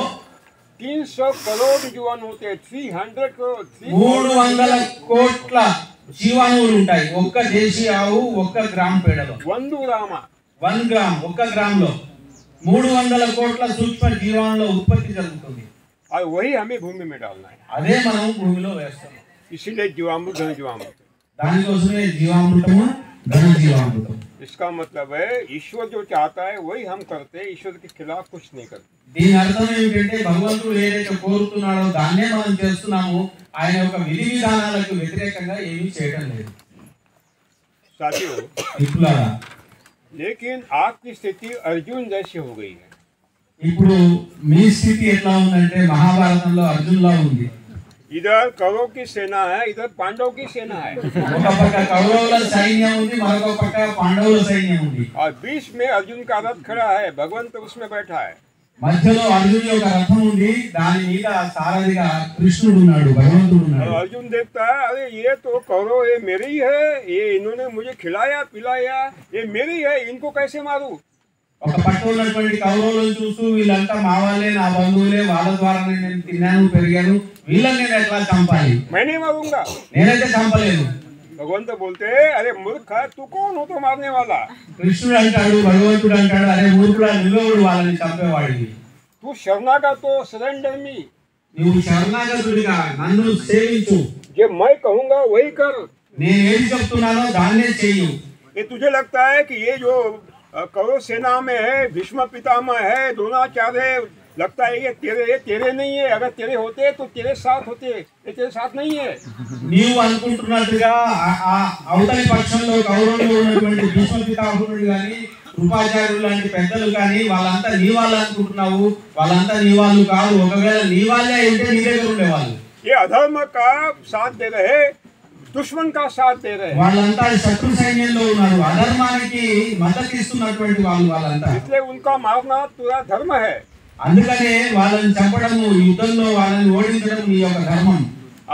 300 करोड़ जीवाणु होते हैं. 300 करोड़ 300 కోట్ల జీవాణువులు ఉంటాయి ఒక్క దేశీ ఆవు 1 గ్రామ్ పేడలో. 1 ग्राम. 1 గ్రామ్, 1 గ్రామ్లో 300 కోట్ల సూక్ష్మ జీవాణుల ఉత్పత్తి జరుగుతుంది. और वही हमें भूमि में डालना है. అదే మనం భూమిలో వేస్తాం. इसीलिए जीवामृत घन जीवामृत. దానికోసమే జీవామృతము, ఘన జీవామృతం. इसका मतलब है ईश्वर जो चाहता है वही हम करते हैं, ईश्वर के खिलाफ कुछ नहीं करते. దీని అర్థం ఏమిటంటే భగవంతుడు ఏదైతే కోరుతున్నాడో దాన్నే మనం చేస్తున్నాము, ఆయన యొక్క విధి విధానాలకు వ్యతిరేకంగా ఏమీ చేయడం లేదు. साथियों, ఇప్పులారా, लेकिन आपकी स्थिति अर्जुन जैसी हो गई है. ఇప్పుడు మీ స్థితి ఎట్లా ఉందంటే మహాభారతంలో అర్జున్లా ఉంది. इधर कौरव की सेना है, इधर पांडव की सेना है. ఒక పక్క కౌరవుల సైన్యం ఉంది, మరొక పక్క పాండవుల సైన్యం ఉంది. और बीच में अर्जुन का रथ खड़ा है, भगवंत उसमें बैठा है. మధ్యలో అర్జున్ యొక్క రథం ఉంది, దాని మీద సారథిగా కృష్ణుడు ఉన్నాడు, భగవంతుడు और ఉన్నాడు. अर्जुन देखता है, अरे ये तो कौरव, ये मेरे ही है, ये इन्होंने मुझे खिलाया पिलाया, ये मेरी है, इनको कैसे मारूं? ఒక పట్టు ఉన్నటువంటి కౌరవులను చూస్తూ వీళ్ళంతా మా వాళ్ళే, నా బంధువులే, వాళ్ళ ద్వారానే నేను తిన్నాను పెరిగాను, వీళ్ళని నేను ఎట్లా చంపాలి, मैं नहीं मारूंगा. నేనైతే చంపలేను. भगवान तो बोलते अरे मूर्ख तू कौन हो तो मारने वाला, కృష్ణుడు అంటాడు, భగవంతుడు అంటాడు, అరే మూర్ఖుడా నువ్వెవడు వాళ్ళని చంపేవాడివి, तू शरणागत तो सरेंडर मी, నువ్వు శరణాగతుడిగా నన్ను సేవించు, जो मैं कहूंगा वही कर। నేను ఏది చెప్తున్నానో దాన్నే చెయ్యు। ये तुझे लगता है कि ये जो कौरव सेना में है भीष्म पितामह है द्रोणाचार्य, लगता है ये तेरे नहीं है, अगर तेरे होते तो तेरे साथ होते, ये तेरे साथ नहीं है। నీవు అనుకుంటున్నట్టుగా ఆ అవతలి పక్షంలో కౌరవులు ఉన్నటువంటి భీష్మ పితామహుడు కానీ కృపాచార్యులు లాంటి పెద్దలు కానీ వాళ్ళంతా నీ వాళ్ళు అనుకుంటున్నావు, వాళ్ళంతా నీ వాళ్ళు కాదు। ఒకవేళ నీ వాళ్ళే అయితే నీ దగ్గర ఉండేవాళ్ళు। ये अधर्म का साथ दे रहे, दुश्मन का साथ दे रहे, వాళ్ళంతా శత్రు సైన్యంలో ఉన్నారు, అధర్మానికి మద్దతు ఇస్తున్నటువంటి వాళ్ళంతా। इसलिए उनका मारना पूरा धर्म है। అందుకనే వాళ్ళని చంపడము, యుద్ధంలో వాళ్ళని ఓడించడం నీ యొక్క ధర్మం।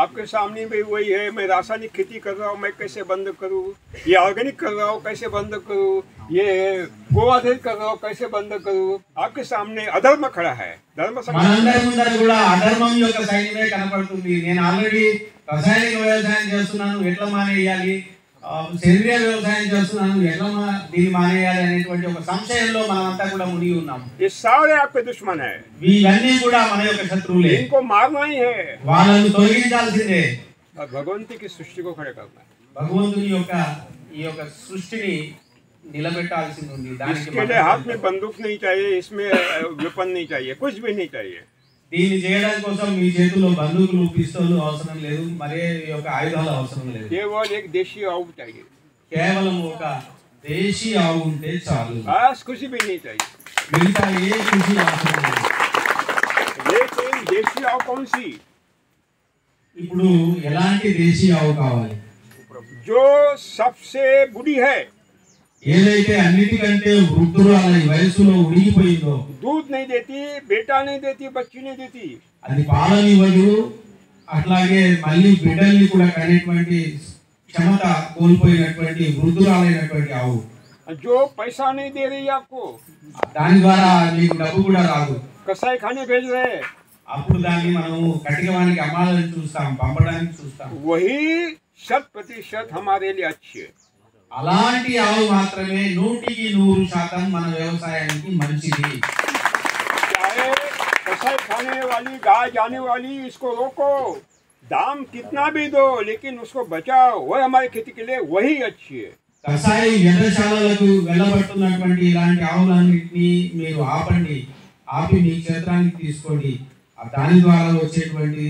आपके सामने भी वही है, मैं रासायनिक खेती कर रहा हूँ, मैं कैसे बंद करूँ, ये ऑर्गेनिक कर रहा हूँ कैसे बंद करूँ, ये गोआधारित कर रहा हूँ कैसे बंद करूँ, आपके सामने अधर्म खड़ा है। धर्म మనందరి ముందర కూడా అధర్మం యొక్క సైన్యమే కనపడుతుంది। నేను ఆల్రెడీ రసాయనిక వ్యవసాయం చేస్తున్నాను, ఎట్లా మానేయాలి, సేంద్రియ వ్యవసాయం చేస్తున్నాను, ఎట్లా దీన్ని మానేయాలి అనేటువంటి ఒక సంశయంలో మనమంతా కూడా మునిగి ఉన్నాం। ये सारे आपके दुश्मन है, వీళ్ళన్నీ కూడా మన యొక్క శత్రువులే, इनको मारना ही है, వాళ్ళని తొలగించాల్సిందే। और भगवंती की सृष्टि को खड़े करना है। భగవంతుని యొక్క ఈ యొక్క సృష్టిని నిలబెట్టాల్సింది ఉంది। దానికి इसके लिए हाथ में बंदूक नहीं चाहिए, इसमें वेपन नहीं चाहिए, कुछ भी नहीं चाहिए। దీన్ని చేయడం కోసం మీ చేతిలో బందూకులు పిస్తోలు అవసరం లేదు, మరే యొక్క ఆయుధాలు అవసరం లేదు। केवल एक देशी आऊ चाहिए, కేవలం ఒక దేశీ ఆవు ఉంటే చాలు, बस कुछ भी नहीं चाहिए। మిగతా ఏ కృషి అవసరం లేదు। लेकिन देशी आऊ कौन सी? ఇప్పుడు ఎలాంటి దేశీ ఆవు కావాలి? जो सबसे बुरी है, ఏదైతే అన్నిటికంటే వృద్ధురాలై వయసులో ఉడిగిపోయిందో, दूध नहीं देती, बेटा नहीं देती, बच्ची नहीं देती, అది పాలనివ్వదు, అట్లాగే మళ్ళీ బిడ్డల్ని కూడా కనేటువంటి క్షమత కోల్పోయినటువంటి వృద్ధురాలైనటువంటి ఆవు, जो पैसा नहीं दे रही आपको, దాని ద్వారా మీకు డబ్బు కూడా రాదు। कसाई खाने भेज रहे, అప్పుడు దాన్ని మనము కటికవానికి అమ్మాలని చూస్తాం, పంపడానికి చూస్తాం। वही 100% हमारे लिए अच्छी है। అలాంటి ఆవు మాత్రమే 100% మన వ్యవసాయానికి మంచిది। चाहे कसाई खाने वाली गाय जाने वाली, इसको रोको, दाम कितना भी दो, लेकिन उसको बचाओ, वह हमारी खेती के लिए वही अच्छी है। కసాయి వ్యర్థశాలలకు వెళ్ళబడుతున్నటువంటి ఇలాంటి ఆవులన్నింటినీ మీరు ఆపండి, ఆపి మీ క్షేత్రానికి తీసుకోండి, దాని ద్వారా వచ్చేటువంటి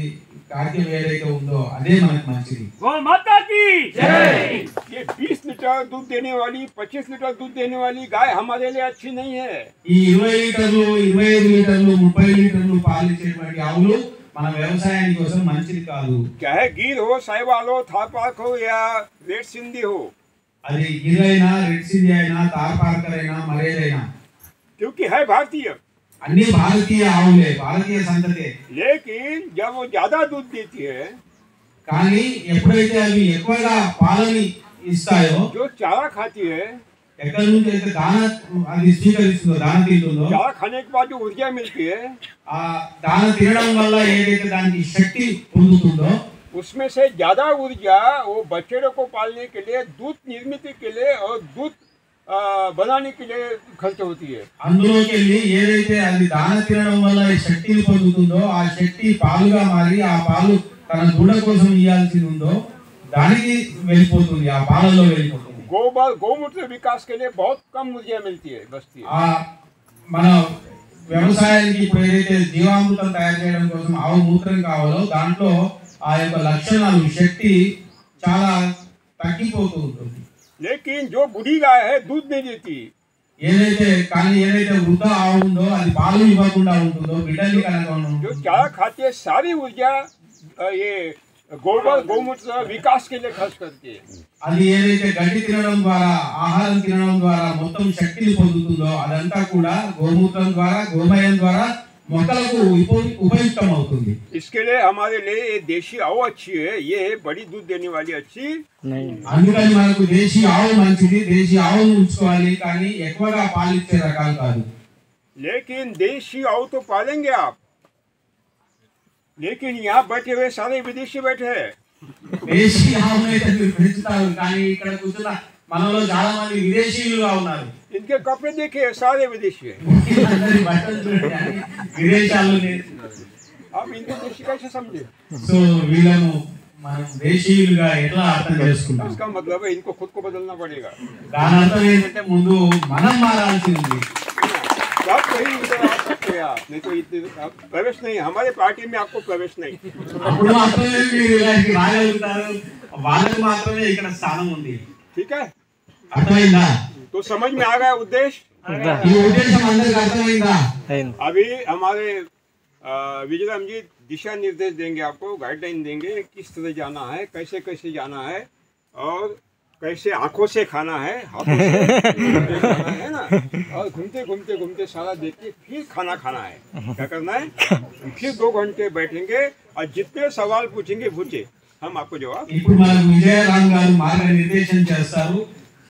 కార్యం ఏదైతే ఉందో అదే మనకు మంచిది। गौ माता की जय। ये 20 लीटर दूध देने वाली, 25 लीटर दूध देने वाली गाय हमारे लिए अच्छी नहीं है। ఈ 20 లీటర్లు, 25 లీటర్లు, 30 లీటర్లు పాలిచ్చేటువంటి ఆవులు మన వ్యవసాయానికి కోసం మంచిది కాదు। चाहे गिर हो, साहिवाल हो, थारपारक हो या रेड सिंधी हो, అది గిరైనా, రెడ్ సిద్ధి అయినా, తార్పార్కర్ అయినా, మరేదైనా, क्योंकि है भारतीय, అన్ని భారతీయ ఆవులే, భారతీయ సంతతే। लेकिन जब वो ज्यादा दूध देती है, కానీ ఎప్పుడైతే అవి ఎక్కువగా పాలని ఇస్తాయో, जो चारा खाती है, ఎక్కడి నుంచి అయితే దాన అది స్వీకరిస్తుందో, దాన తింటుందో, चारा खाने के बाद जो ऊर्जा मिलती है, ఆ దాన తినడం వల్ల ఏదైతే దానికి శక్తి పొందుతుందో, उसमें से ज्यादा ऊर्जा वो बच्चों को पालने के लिए, दूध निर्मित के लिए और दूध बनाने के लिए खर्च होती है। అందులోకి వెళ్ళి ఏదైతే అది దాన తినడం వల్ల ఈ శక్తిని పొందుతుందో, ఆ శక్తి పాలుగా మారి ఆ పాలు తన దూడ కోసం ఇవ్వాల్సి ఉందో దానికి వెళ్ళిపోతుంది, ఆ పాలలో వెళ్ళిపోతుంది। गोबर गौमूत्र विकास के लिए बहुत कम ऊर्जा मिलती है, बचती है। ఆ మన వ్యవసాయానికి ఇప్పుడు ఏదైతే జీవామృతం తయారు చేయడం కోసం ఆవు మూత్రం కావాలో దాంట్లో ఆ యొక్క లక్షణాలు, శక్తి చాలా తగ్గిపోతూ ఉంటుంది। लेकिन जो बूढ़ी गाय है दूध नहीं देती, ఏదైతే వృద్ధ ఆవు ఉందో అది పాలు ఇవ్వకుండా ఉంటుందో, బిడ్డల్ని కనుక जो चारा खाती है, सारी ऊर्जा ये गोबर गौमूत्र विकास के लिए खर्च करती है। అది ఏదైతే గడ్డి తినడం ద్వారా, ఆహారం తినడం ద్వారా మొత్తం శక్తిని పొందుతుందో అదంతా కూడా గోమూత్రం ద్వారా, గోమయం ద్వారా మొక్కలకు ఉపయుక్తం అవుతుంది। इसके लिए हमारे लिए ये देशी आऊ अच्छी है, ये बड़ी दूध देने वाली अच्छी नहीं। అందుకని మనకు దేశీ ఆవు మంచిది, దేశీ ఆవును ఉంచుకోవాలి, కానీ ఎక్కువగా పాలిచ్చే రకాలు కాదు। लेकिन देशी आऊ तो पालेंगे आप, लेकिन यहाँ बैठे हुए सारे विदेशी बैठे हैं, దేశీ ఆవునైతే మీరు పెంచుతారు, కానీ ఇక్కడ కూర్చున్న మనలో చాలా మంది విదేశీయులుగా ఉన్నారు. इनके कपड़े देखिए सारे विदेशी हैं। అందరి బట్టలు చూడండి, అన్ని విదేశాల్లో आप इनको देशी कैसे समझे? సో వీళ్ళను మనం దేశీయులుగా ఎట్లా అర్థం చేసుకుంటాం? इसका मतलब है इनको खुद को बदलना पड़ेगा। దాని అర్థం ఏంటంటే ముందు మనం మారాల్సి ఉంది. तो आप कहीं इधर आ सकते हैं आप, नहीं तो आप प्रवेश नहीं, हमारे पार्टी में आपको प्रवेश नहीं। అప్పుడు మాత్రమే మీరు ఇలాంటి రాగలుగుతారు, వాళ్ళకి మాత్రమే ఇక్కడ స్థానం ఉంది. ठीक है, అర్థమైందా? तो समझ में आ गया उद्देश्य? ఈ ఉద్దేశం అందరికి అర్థమైందా? अभी हमारे विजयराम जी दिशा निर्देश देंगे, आपको गाइडलाइन देंगे किस तरह जाना है, कैसे कैसे जाना है और कैसे आंखों से खाना है, हाथों से खाना है ना, और घूमते घूमते घूमते सारा देख के फिर खाना खाना है। क्या करना है? फिर 2 घंटे बैठेंगे और जितने सवाल पूछेंगे पूछे, हम आपको जवाब। ఇప్పుడు మనకు విజయరామ్ గారు మార్గనిర్దేశం చేస్తారు.